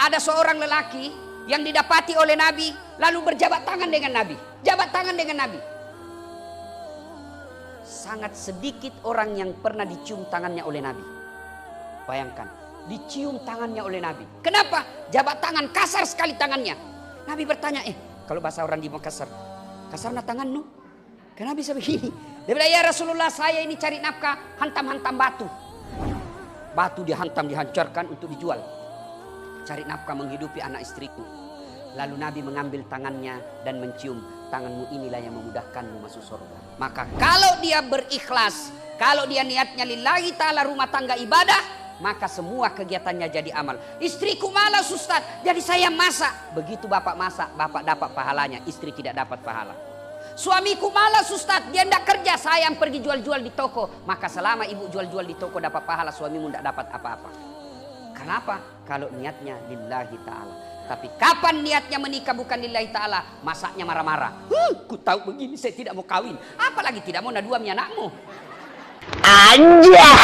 ada seorang lelaki yang didapati oleh Nabi lalu berjabat tangan dengan Nabi. Jabat tangan dengan Nabi. Sangat sedikit orang yang pernah dicium tangannya oleh Nabi. Bayangkan, dicium tangannya oleh Nabi. Kenapa? Jabat tangan, kasar sekali tangannya. Nabi bertanya, kalau bahasa orang di Makassar, kasarnya tanganmu? Kenapa bisa begini? Dia bilang, ya Rasulullah, saya ini cari nafkah, hantam-hantam batu. Batu dihantam, dihancurkan untuk dijual. Cari nafkah menghidupi anak istriku. Lalu Nabi mengambil tangannya dan mencium. Tanganmu inilah yang memudahkanmu masuk surga. Maka kalau dia berikhlas, kalau dia niatnya lillahi ta'ala rumah tangga ibadah, maka semua kegiatannya jadi amal. Istriku malas Ustaz, jadi saya masak. Begitu bapak masak, bapak dapat pahalanya, istri tidak dapat pahala. Suamiku malas Ustaz, dia tidak kerja, saya yang pergi jual-jual di toko. Maka selama ibu jual-jual di toko dapat pahala, suamimu tidak dapat apa-apa. Kenapa? Kalau niatnya lillahi ta'ala. Tapi kapan niatnya menikah bukan lillahi ta'ala, masaknya marah-marah. Ku tahu begini saya tidak mau kawin. Apalagi tidak mau naduami anakmu. Anjay.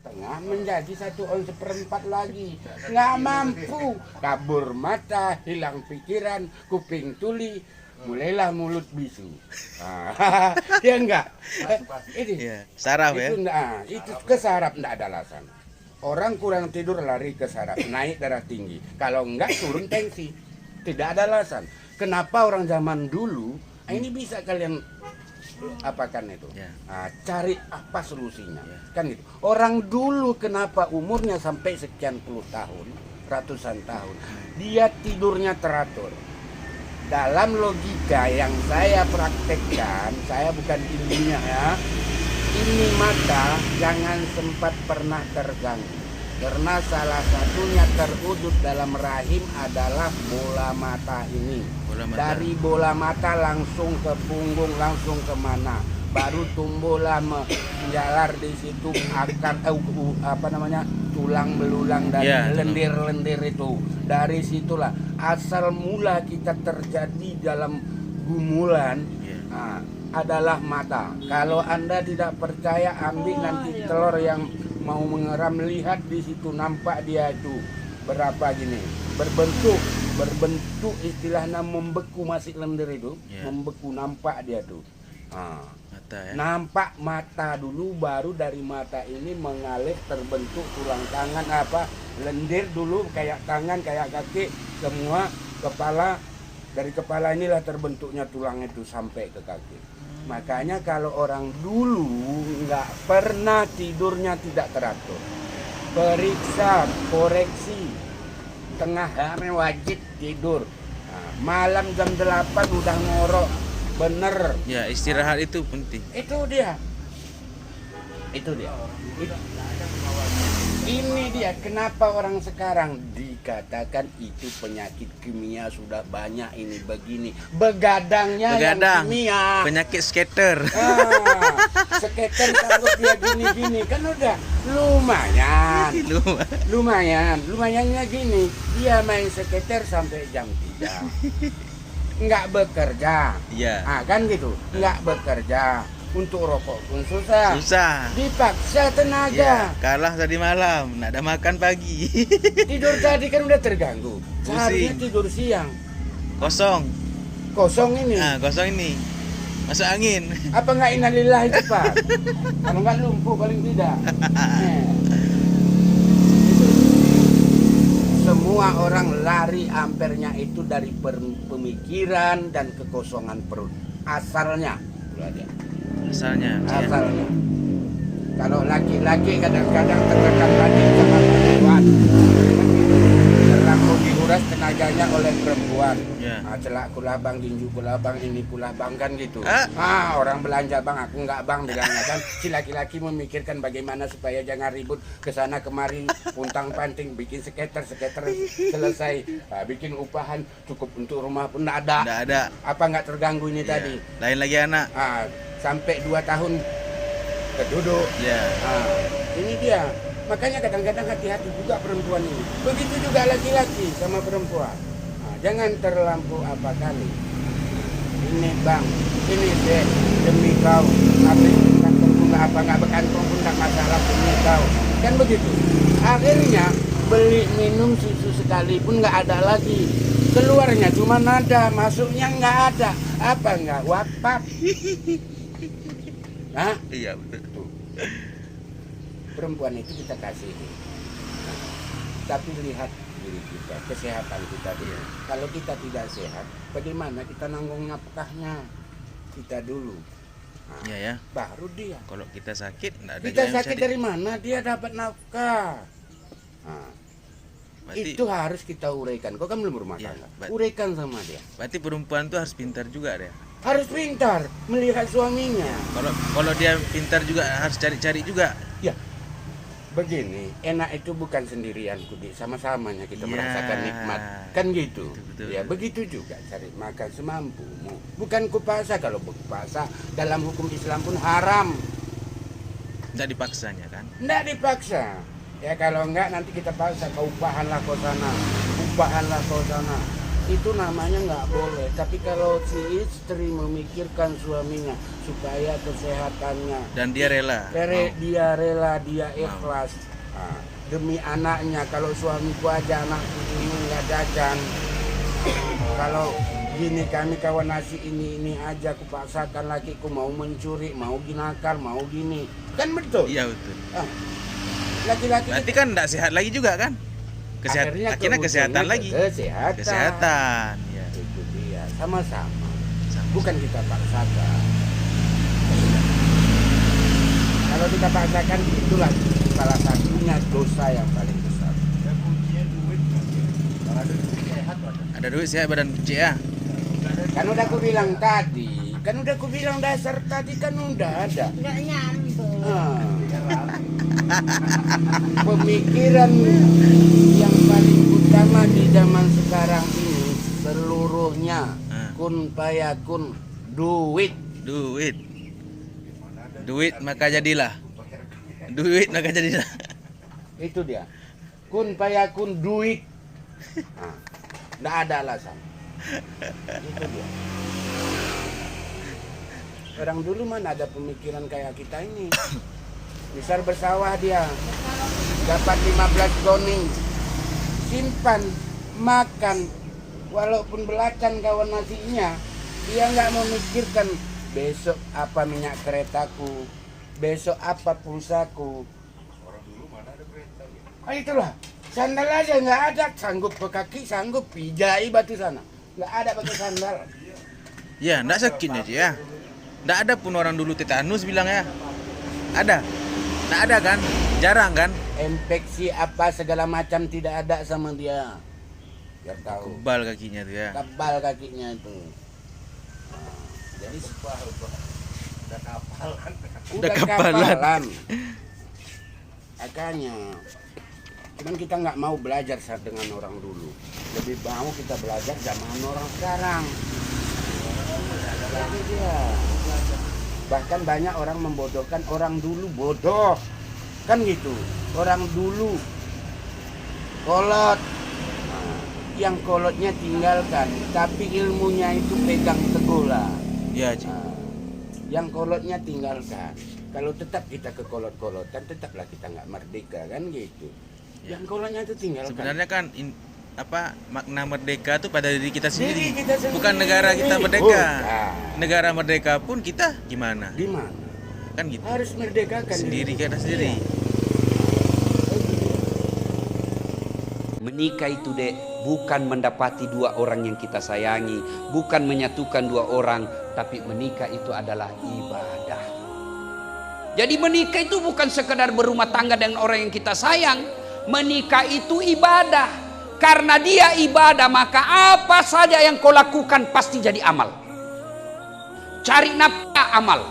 Tengah menjadi 1/4 lagi. Nggak mampu. Kabur mata, hilang pikiran, kuping tuli, mulailah mulut bisu. Ya enggak? Ini ya, saraf ya. Itu ke saraf enggak ada alasan. Orang kurang tidur lari ke saraf, naik darah tinggi. Kalau enggak turun tensi. Tidak ada alasan. Kenapa orang zaman dulu ini bisa kalian apakan itu? Ya. Cari apa solusinya? Ya. Kan gitu. Orang dulu kenapa umurnya sampai sekian puluh tahun, ratusan tahun, dia tidurnya teratur. Dalam logika yang saya praktekkan, saya bukan ilmiah ya, ini mata jangan sempat pernah terganggu. Karena salah satunya terwujud dalam rahim adalah bola mata ini. Dari bola mata langsung ke punggung, langsung ke mana? Baru tumbuhlah menjalar di situ akar tulang belulang dari lendir-lendir itu. Dari situlah asal mula kita terjadi dalam gumulan adalah mata. Kalau Anda tidak percaya, ambil nanti telur yang mau mengeram, lihat di situ, nampak dia itu berapa gini, berbentuk istilahnya membeku, masih lendir itu, membeku, nampak dia tuh. Mata, ya? Nampak mata dulu, baru dari mata ini mengalir terbentuk tulang tangan lendir dulu, kayak tangan, kayak kaki, semua kepala. Dari kepala inilah terbentuknya tulang itu sampai ke kaki. Makanya kalau orang dulu nggak pernah tidurnya tidak teratur, periksa, koreksi, tengah hari wajib tidur. Malam jam 8 udah ngorok. Bener. Ya, istirahat itu penting. Itu dia. Ini dia kenapa orang sekarang dikatakan itu penyakit kimia sudah banyak ini begini. Begadangnya yang kimia. Penyakit skater. Skater kalau dia gini-gini kan udah lumayannya gini. Dia main skater sampai jam 3. Nggak bekerja, kan gitu, nggak bekerja, untuk rokok pun susah, dipaksa tenaga, kalah tadi malam, nggak ada makan pagi, tidur tadi kan udah terganggu, seharusnya tidur siang, kosong ini, masuk angin, apa nggak innalillahi cepat, kalau nggak lumpuh paling tidak. Semua orang lari ampernya itu dari pemikiran dan kekosongan perut. Asalnya. Kalau laki-laki kadang-kadang tertekan lagi sama perempuan. Terlalu diuras tenaganya oleh perempuan. Celak kulabang, tinju kulabang, ini kulabang kan gitu. Orang belanja bang, aku nggak bang bilangnya kan. Si laki-laki memikirkan bagaimana supaya jangan ribut kesana kemari, puntang panting, bikin skater selesai, bikin upahan cukup untuk rumah pun nggak ada. Apa nggak terganggu ini tadi? Lain lagi anak. Sampai 2 tahun keduduk. Ini dia. Makanya kadang-kadang hati-hati juga perempuan ini. Begitu juga laki-laki sama perempuan. Jangan terlampau apa kali. ini bang, ini deh, demi kau, habis kantong pun nggak berkantong pun nggak masalah demi kau, kan begitu. Akhirnya beli minum susu sekalipun nggak ada lagi, keluarnya cuma nada, masuknya nggak ada, apa nggak wakaf? Hah? Iya betul. Perempuan itu kita kasih, tapi lihat diri kita, kesehatan kita dulu. Kalau kita tidak sehat, bagaimana kita nanggung nafkahnya? Kita dulu. Nah, Iya ya. baru dia. Kalau kita sakit, nggak ada Kita juga yang sakit bisa dari mana? Dia dapat nafkah. Nah, Berarti, itu harus kita uraikan. Kau kan belum berumah Iya, tangga. berarti- Uraikan sama dia. berarti perempuan tuh harus pintar juga deh. Harus pintar melihat suaminya. Kalau dia pintar juga harus cari-cari juga. Ya, begini, enak itu bukan sendirian, Kudi, sama-samanya kita Ya, merasakan nikmat, kan gitu. betul. Ya, begitu juga cari makan semampumu. Bukan kupaksa, kalau kupaksa dalam hukum Islam pun haram, Nggak dipaksanya kan? nggak dipaksa. Ya kalau enggak nanti kita paksa, kau upahanlah kau sana, upahanlah kau sana. Itu namanya nggak boleh. Tapi kalau si istri memikirkan suaminya supaya kesehatannya, Dan dia rela. dia rela, dia ikhlas. Nah, demi anaknya, kalau suamiku aja anakku ini nggak jajan, kalau gini kami kawan nasi ini aja aku paksakan lakiku mau mencuri, mau ginakal, mau gini, kan betul. Iya betul. Ah, laki-laki Berarti kan nggak sehat lagi juga kan? Akhirnya ke kesehatan ujungnya lagi. ke kesehatan. Kesehatan. Ya. Itu dia, sama-sama. Sama. Bukan kita paksakan. Kalau kita paksakan, itulah salah satunya dosa yang paling besar. Ada duit sehat badan kecil ya. Kan udah aku bilang tadi, dasar tadi kan udah ada. Nggak nyambung. Ah. Pemikiran yang paling utama di zaman sekarang ini seluruhnya kun payakun, duit. Duit maka jadilah. Duit maka jadilah. Itu dia. Kun payakun, duit. Nah, nggak ada alasan. Itu dia. Orang dulu mana ada pemikiran kayak kita ini. Misal bersawah dia dapat 15 goning, simpan, makan, walaupun belacan kawan nasinya, dia nggak memikirkan besok apa minyak keretaku, besok apa pulsaku. Orang dulu mana ada kereta? Itulah, sandal aja nggak ada, sanggup ke kaki, sanggup pijai batu sana, nggak ada pakai sandal. Ya, enggak sakitnya sih ya. Enggak ada pun orang dulu tetanus bilang ya. Ada. Enggak ada kan? Jarang kan? Infeksi apa segala macam tidak ada sama dia. Biar tahu. Kebal kakinya tuh ya. Kebal kakinya itu. Nah, jadi udah kapalan. Udah kapalan. Makanya, cuman kita nggak mau belajar saat dengan orang dulu. Lebih mau kita belajar zaman orang sekarang. Lagi dia. Bahkan banyak orang membodohkan orang dulu bodoh. Kan gitu. Orang dulu kolot. Nah, yang kolotnya tinggalkan, tapi ilmunya itu pegang teguh lah. Iya, Cik. Nah, yang kolotnya tinggalkan. Kalau tetap kita ke kolot-kolotan, tetaplah kita nggak merdeka kan gitu. Ya. Yang kolotnya itu tinggalkan. Sebenarnya kan makna merdeka tuh pada diri kita sendiri. Diri kita sendiri. Bukan negara kita merdeka. Bukan. Negara merdeka pun kita gimana? Gimana? Kan gitu. Harus merdekakan Sendiri diri. kita sendiri. Menikah itu dek bukan mendapati dua orang yang kita sayangi, bukan menyatukan dua orang, tapi menikah itu adalah ibadah. Jadi menikah itu bukan sekedar berumah tangga dengan orang yang kita sayang, menikah itu ibadah. Karena dia ibadah, maka apa saja yang kau lakukan pasti jadi amal. Cari nafkah amal.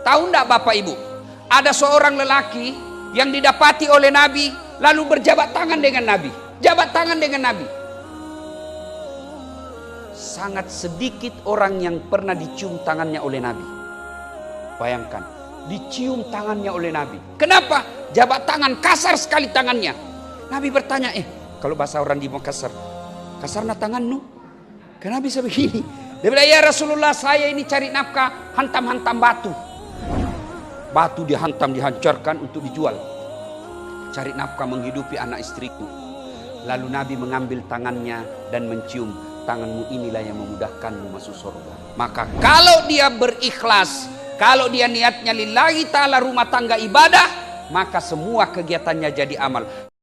Tahu enggak Bapak Ibu? Ada seorang lelaki yang didapati oleh Nabi lalu berjabat tangan dengan Nabi. Jabat tangan dengan Nabi. Sangat sedikit orang yang pernah dicium tangannya oleh Nabi. Bayangkan, dicium tangannya oleh Nabi. Kenapa? Jabat tangan, kasar sekali tangannya. Nabi bertanya, kalau bahasa orang di Makassar, kasarna tanganmu? Kenapa bisa begini? Dia bilang, ya Rasulullah, saya ini cari nafkah, hantam-hantam batu. Batu dihantam, dihancurkan untuk dijual. Cari nafkah menghidupi anak istriku. Lalu Nabi mengambil tangannya dan mencium, tanganmu inilah yang memudahkanmu masuk surga. Maka kalau dia berikhlas, kalau dia niatnya lillahi ta'ala, rumah tangga ibadah, maka semua kegiatannya jadi amal.